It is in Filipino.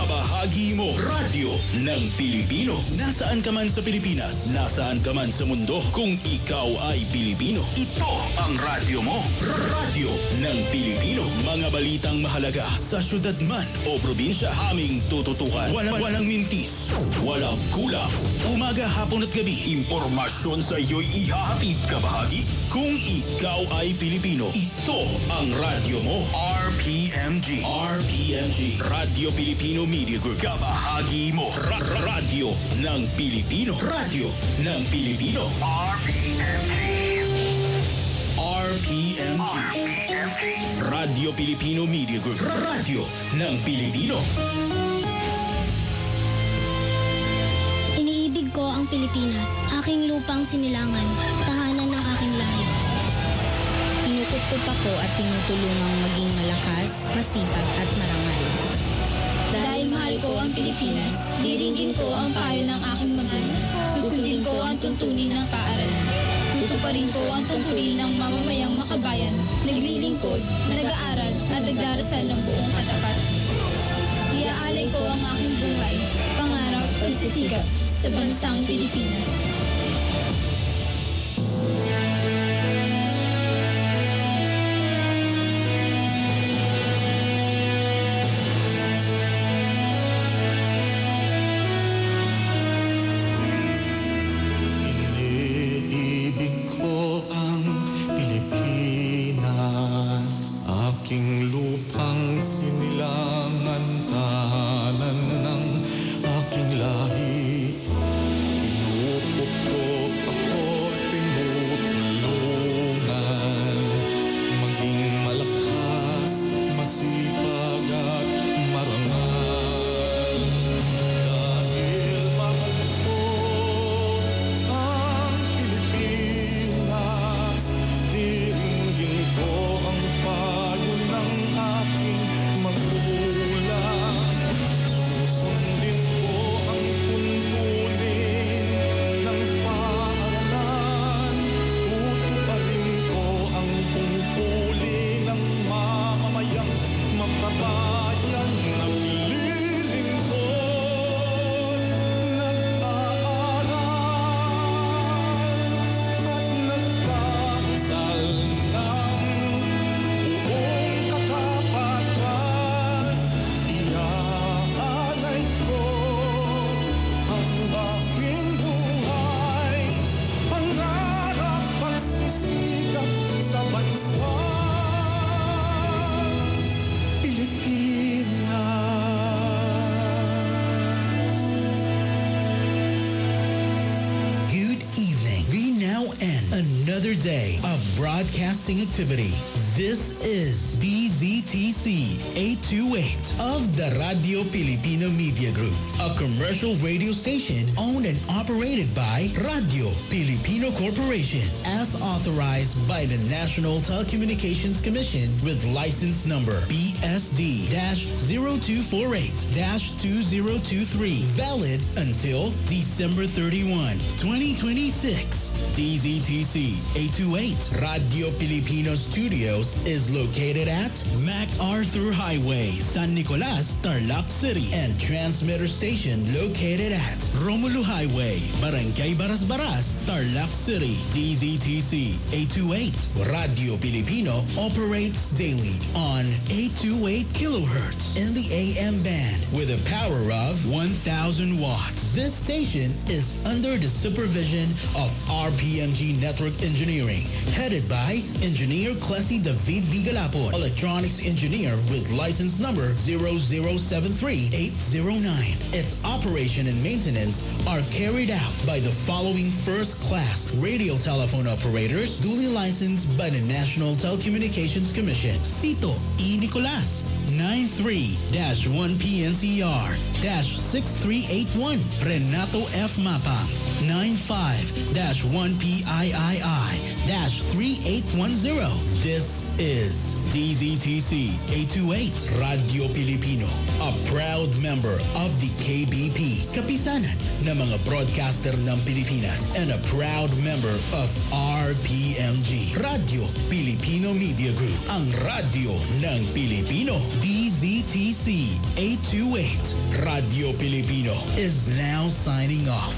Kabahagi mo, radyo ng Pilipino. Nasaan ka man sa Pilipinas, nasaan ka man sa mundo, kung ikaw ay Pilipino, ito ang radyo mo. Radyo ng Pilipino. Mga balitang mahalaga sa syudad man o probinsya, aming tututukan. Walang mintis, walang kulang. Umaga, hapon at gabi, impormasyon sa iyo'y ihahatid kabahagi. Kung ikaw ay Pilipino, ito ang radyo mo. RPMG. RPMG. Radio Filipino Media Group. Kabahagi mo. Radyo ng Pilipino. Radyo ng Pilipino. RPMG. RPMG. Radio Filipino Media Group. Radyo ng Pilipino. Iniibig ko ang Pilipinas, aking lupang sinilangan, tahanan ng aking lahi. Tinututup ako at tinutulungang maging malakas, masipag at marangal. Dahil mahal ko ang Pilipinas, diringgin ko ang payo ng aking magulang. Susundin ko ang tuntunin ng paaralan. Tutuparin ko ang tungkulin ng mamamayang makabayan, naglilingkod, nag-aaral at nagdarasal ng buong katapat. Iaalay ko ang aking buhay, pangarap, pagsisikap sa bansang Pilipinas. Another day of broadcasting activity. This is DZTC 828 of the Radio Filipino Media Group, a commercial radio station owned and operated by Radio Filipino Corporation, as authorized by the National Telecommunications Commission with license number BSD-0248-2023, valid until December 31, 2026. DZTC 828 Radio Filipino Studios is located at MacArthur Highway, San Nicolas, Tarlac City, and transmitter station located at Romulo Highway, Barangay Barasbaras, Tarlac City. DZTC 828 Radio Filipino operates daily on 828 kilohertz in the AM band with a power of 1,000 watts. This station is under the supervision of RPMG Network Engineering, headed by Engineer Clessy David D. Galapon, Electronics Engineer with license number 0073809. Its operation and maintenance are carried out by the following first-class radio telephone operators duly licensed by the National Telecommunications Commission. Cito E. Nicolas, 93-1PNCR-6381. Renato F. Mapang, 95-1PIII-3810. This is DZTC 828 Radio Pilipino, a proud member of the KBP, kapisanan ng mga broadcaster ng Pilipinas, and a proud member of RPMG, Radio Filipino Media Group, ang radyo ng Pilipino. DZTC 828 Radio Filipino is now signing off.